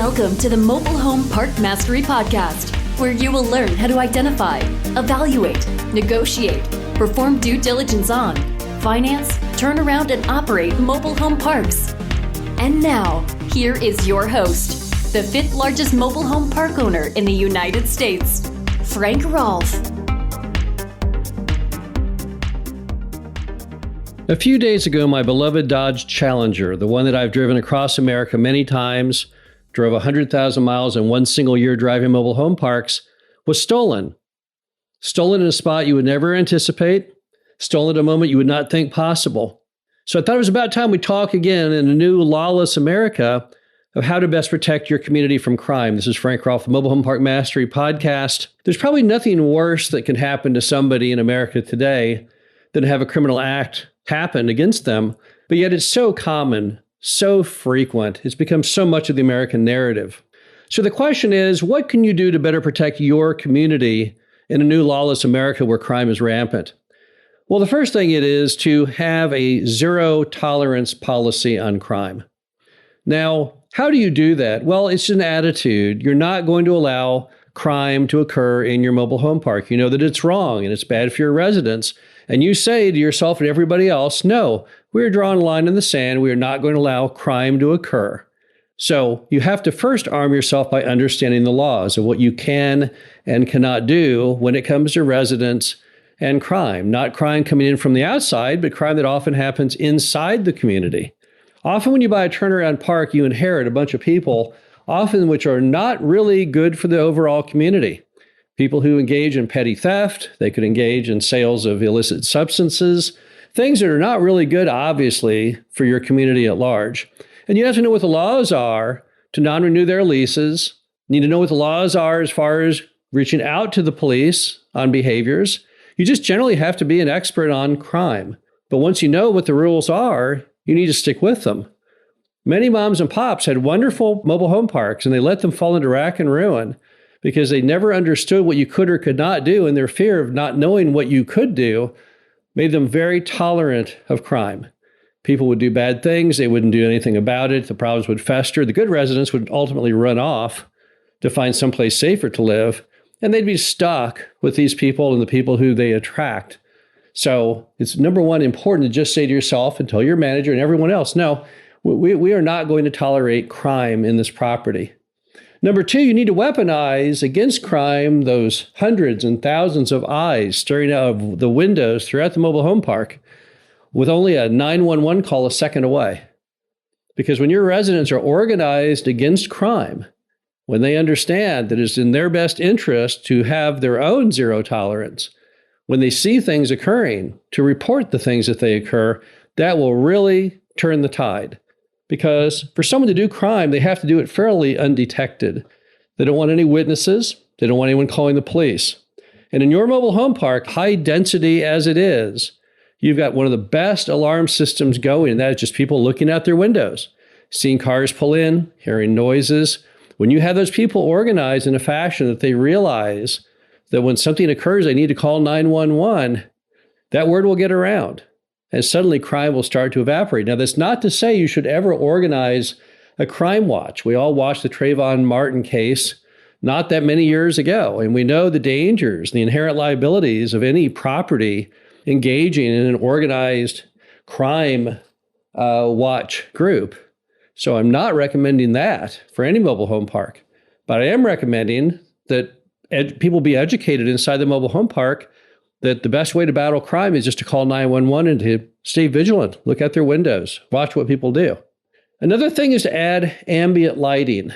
Welcome to the Mobile Home Park Mastery Podcast, where you will learn how to identify, evaluate, negotiate, perform due diligence on, finance, turn around, and operate mobile home parks. And now, here is your host, the fifth largest mobile home park owner in the United States, Frank Rolfe. A few days ago, my beloved Dodge Challenger, the one that I've driven across America many times, drove 100,000 miles in one single year driving mobile home parks, was stolen. Stolen in a spot you would never anticipate, stolen at a moment you would not think possible. So I thought it was about time we talk again in a new Lawless America of how to best protect your community from crime. This is Frank Rolfe, the Mobile Home Park Mastery Podcast. There's probably nothing worse that can happen to somebody in America today than to have a criminal act happen against them, but yet it's so common, so frequent. It's become so much of the American narrative. So the question is, what can you do to better protect your community in a new lawless America where crime is rampant? Well, the first thing it is to have a zero tolerance policy on crime. Now, how do you do that? Well, it's an attitude. You're not going to allow crime to occur in your mobile home park. You know that it's wrong and it's bad for your residents. And you say to yourself and everybody else, no, we're drawing a line in the sand. We are not going to allow crime to occur. So you have to first arm yourself by understanding the laws of what you can and cannot do when it comes to residents and crime. Not crime coming in from the outside, but crime that often happens inside the community. Often when you buy a turnaround park, you inherit a bunch of people, often which are not really good for the overall community. People who engage in petty theft, they could engage in sales of illicit substances, things that are not really good, obviously, for your community at large. And you have to know what the laws are to non-renew their leases. You need to know what the laws are as far as reaching out to the police on behaviors. You just generally have to be an expert on crime. But once you know what the rules are, you need to stick with them. Many moms and pops had wonderful mobile home parks, and they let them fall into rack and ruin because they never understood what you could or could not do, and their fear of not knowing what you could do made them very tolerant of crime. People would do bad things. They wouldn't do anything about it. The problems would fester. The good residents would ultimately run off to find someplace safer to live, and they'd be stuck with these people and the people who they attract. So it's number one important to just say to yourself and tell your manager and everyone else, no, we are not going to tolerate crime in this property. Number two, you need to weaponize against crime those hundreds and thousands of eyes staring out of the windows throughout the mobile home park with only a 911 call a second away. Because when your residents are organized against crime, when they understand that it's in their best interest to have their own zero tolerance, when they see things occurring, to report the things that they occur, that will really turn the tide. Because for someone to do crime, they have to do it fairly undetected. They don't want any witnesses. They don't want anyone calling the police. And in your mobile home park, high density as it is, you've got one of the best alarm systems going, and that is just people looking out their windows, seeing cars pull in, hearing noises. When you have those people organized in a fashion that they realize that when something occurs, they need to call 911, that word will get around. And suddenly crime will start to evaporate. Now, that's not to say you should ever organize a crime watch. We all watched the Trayvon Martin case not that many years ago, and we know the dangers, the inherent liabilities of any property engaging in an organized crime watch group. So I'm not recommending that for any mobile home park, but I am recommending that people be educated inside the mobile home park that the best way to battle crime is just to call 911 and to stay vigilant, look out their windows, watch what people do. Another thing is to add ambient lighting.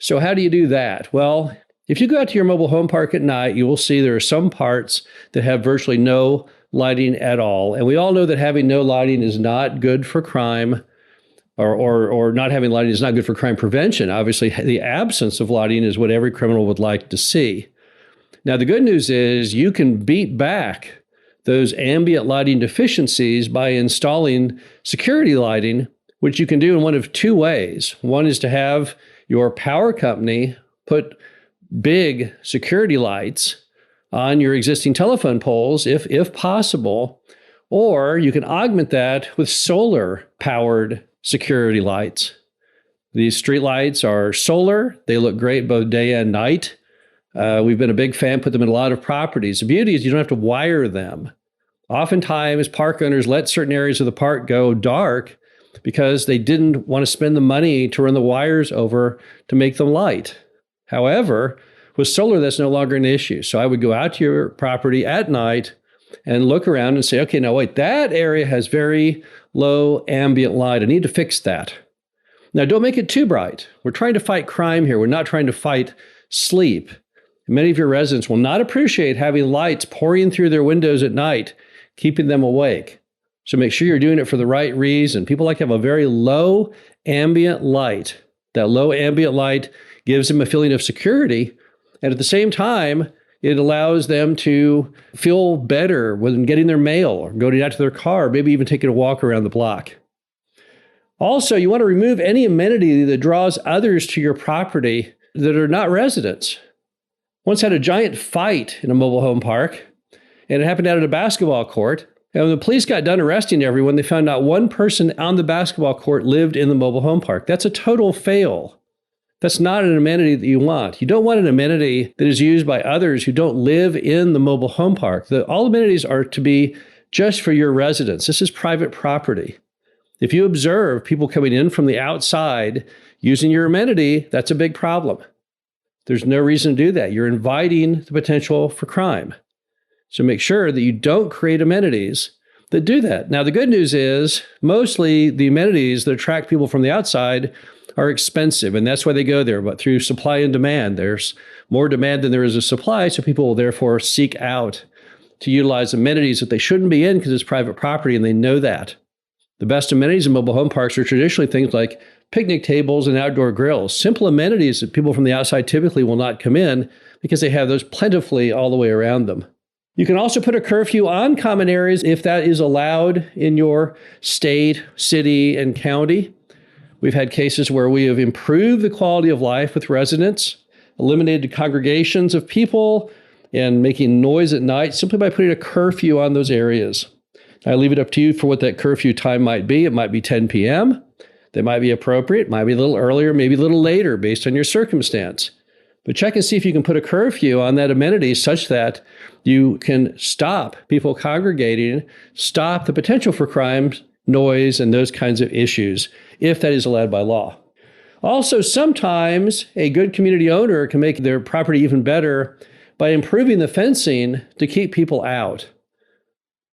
So how do you do that? Well, if you go out to your mobile home park at night, you will see there are some parts that have virtually no lighting at all. And we all know that having no lighting is not good for crime, or not having lighting is not good for crime prevention. Obviously, the absence of lighting is what every criminal would like to see. Now, the good news is you can beat back those ambient lighting deficiencies by installing security lighting, which you can do in one of two ways. One is to have your power company put big security lights on your existing telephone poles, if possible, or you can augment that with solar-powered security lights. These streetlights are solar. They look great both day and night. We've been a big fan, put them in a lot of properties. The beauty is you don't have to wire them. Oftentimes, park owners let certain areas of the park go dark because they didn't want to spend the money to run the wires over to make them light. However, with solar, that's no longer an issue. So I would go out to your property at night and look around and say, okay, now wait, that area has very low ambient light. I need to fix that. Now, don't make it too bright. We're trying to fight crime here. We're not trying to fight sleep. Many of your residents will not appreciate having lights pouring through their windows at night, keeping them awake. So make sure you're doing it for the right reason. People like to have a very low ambient light. That low ambient light gives them a feeling of security. And at the same time, it allows them to feel better when getting their mail or going out to their car, maybe even taking a walk around the block. Also, you want to remove any amenity that draws others to your property that are not residents. Once had a giant fight in a mobile home park, and it happened out at a basketball court. And when the police got done arresting everyone, they found not one person on the basketball court lived in the mobile home park. That's a total fail. That's not an amenity that you want. You don't want an amenity that is used by others who don't live in the mobile home park. All amenities are to be just for your residents. This is private property. If you observe people coming in from the outside using your amenity, that's a big problem. There's no reason to do that. You're inviting the potential for crime. So make sure that you don't create amenities that do that. Now, the good news is mostly the amenities that attract people from the outside are expensive, and that's why they go there. But through supply and demand, there's more demand than there is a supply, so people will therefore seek out to utilize amenities that they shouldn't be in because it's private property, and they know that. The best amenities in mobile home parks are traditionally things like picnic tables and outdoor grills, simple amenities that people from the outside typically will not come in because they have those plentifully all the way around them. You can also put a curfew on common areas if that is allowed in your state, city, and county. We've had cases where we have improved the quality of life with residents, eliminated congregations of people, and making noise at night simply by putting a curfew on those areas. I leave it up to you for what that curfew time might be. It might be 10 p.m. That might be appropriate, might be a little earlier, maybe a little later based on your circumstance. But check and see if you can put a curfew on that amenity such that you can stop people congregating, stop the potential for crimes, noise, and those kinds of issues, if that is allowed by law. Also, sometimes a good community owner can make their property even better by improving the fencing to keep people out.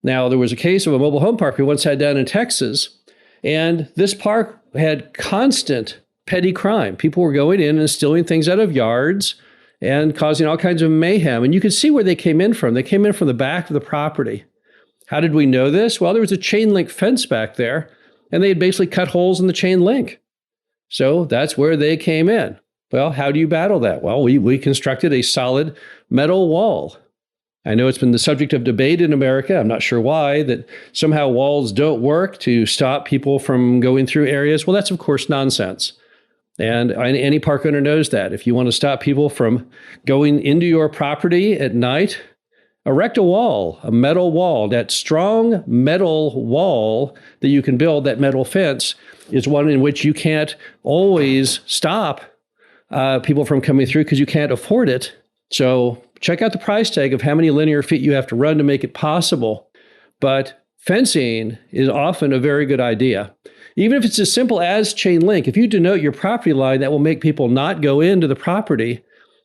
Now, there was a case of a mobile home park we once had down in Texas, and this park had constant petty crime. People were going in and stealing things out of yards and causing all kinds of mayhem. And you could see where they came in from. They came in from the back of the property. How did we know this? Well, there was a chain link fence back there, and they had basically cut holes in the chain link. So that's where they came in. Well, how do you battle that? Well, we constructed a solid metal wall. I know it's been the subject of debate in America. I'm not sure why, that somehow walls don't work to stop people from going through areas. Well, that's of course nonsense. And any park owner knows that. If you want to stop people from going into your property at night, erect a wall, a metal wall. That strong metal wall that you can build, that metal fence, is one in which you can't always stop people from coming through because you can't afford it. So check out the price tag of how many linear feet you have to run to make it possible. But fencing is often a very good idea. Even if it's as simple as chain link, if you denote your property line, that will make people not go into the property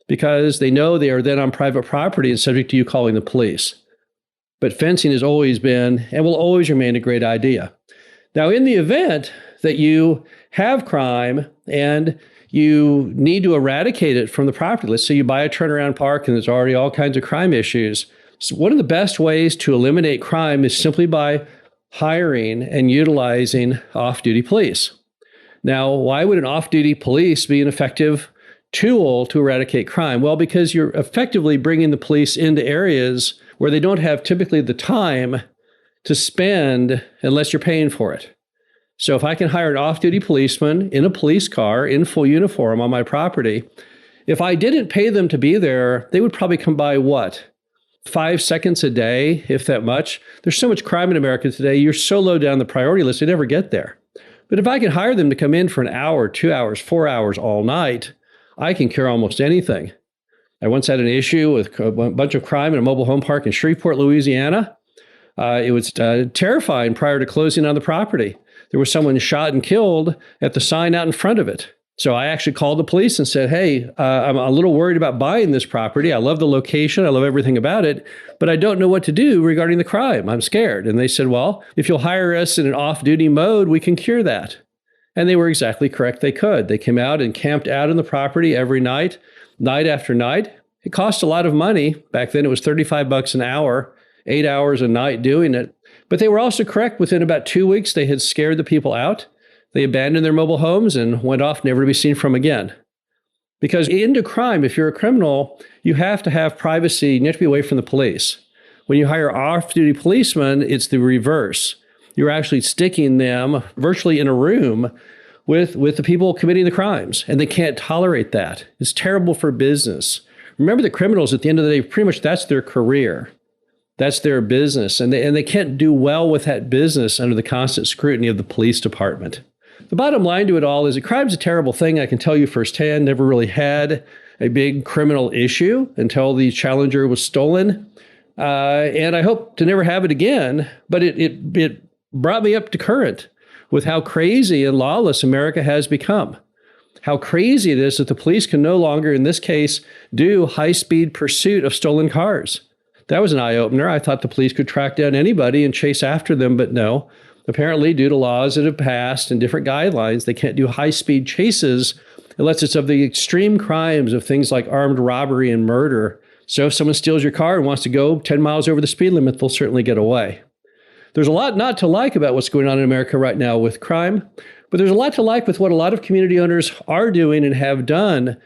because they know they are then on private property and subject to you calling the police. But fencing has always been and will always remain a great idea. Now, in the event that you have crime and you need to eradicate it from the property, let's say you buy a turnaround park and there's already all kinds of crime issues. So one of the best ways to eliminate crime is simply by hiring and utilizing off-duty police. Now, why would an off-duty police be an effective tool to eradicate crime? Well, because you're effectively bringing the police into areas where they don't have typically the time to spend unless you're paying for it. So if I can hire an off-duty policeman in a police car in full uniform on my property, if I didn't pay them to be there, they would probably come by 5 seconds a day, if that much. There's so much crime in America today, you're so low down the priority list, they never get there. But if I can hire them to come in for an hour, 2 hours, 4 hours all night, I can cure almost anything. I once had an issue with a bunch of crime in a mobile home park in Shreveport, Louisiana. It was terrifying prior to closing on the property. There was someone shot and killed at the sign out in front of it. So I actually called the police and said, hey, I'm a little worried about buying this property. I love the location. I love everything about it, but I don't know what to do regarding the crime. I'm scared. And they said, well, if you'll hire us in an off-duty mode, we can cure that. And they were exactly correct. They could. They came out and camped out on the property every night, night after night. It cost a lot of money. Back then, it was $35 an hour, 8 hours a night doing it. But they were also correct. Within about 2 weeks, they had scared the people out. They abandoned their mobile homes and went off, never to be seen from again. Because into crime, if you're a criminal, you have to have privacy. You have to be away from the police. When you hire off-duty policemen, it's the reverse. You're actually sticking them virtually in a room with the people committing the crimes, and they can't tolerate that. It's terrible for business. Remember, the criminals, at the end of the day, pretty much that's their career. That's their business, and they can't do well with that business under the constant scrutiny of the police department. The bottom line to it all is that crime's a terrible thing. I can tell you firsthand, never really had a big criminal issue until the Challenger was stolen. And I hope to never have it again, but it brought me up to current with how crazy and lawless America has become. How crazy it is that the police can no longer, in this case, do high-speed pursuit of stolen cars. That was an eye-opener. I thought the police could track down anybody and chase after them, but no. Apparently, due to laws that have passed and different guidelines, they can't do high-speed chases unless it's of the extreme crimes of things like armed robbery and murder. So if someone steals your car and wants to go 10 miles over the speed limit, they'll certainly get away. There's a lot not to like about what's going on in America right now with crime, but there's a lot to like with what a lot of community owners are doing and have done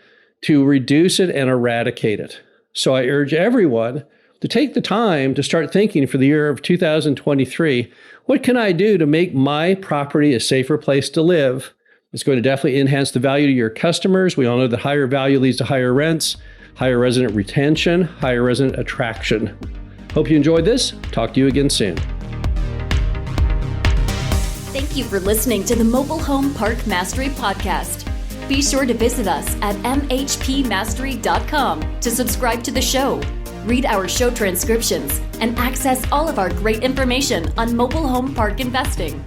to reduce it and eradicate it. So I urge everyone to take the time to start thinking for the year of 2023, what can I do to make my property a safer place to live? It's going to definitely enhance the value to your customers. We all know that higher value leads to higher rents, higher resident retention, higher resident attraction. Hope you enjoyed this. Talk to you again soon. Thank you for listening to the Mobile Home Park Mastery Podcast. Be sure to visit us at mhpmastery.com to subscribe to the show, read our show transcriptions, and access all of our great information on mobile home park investing.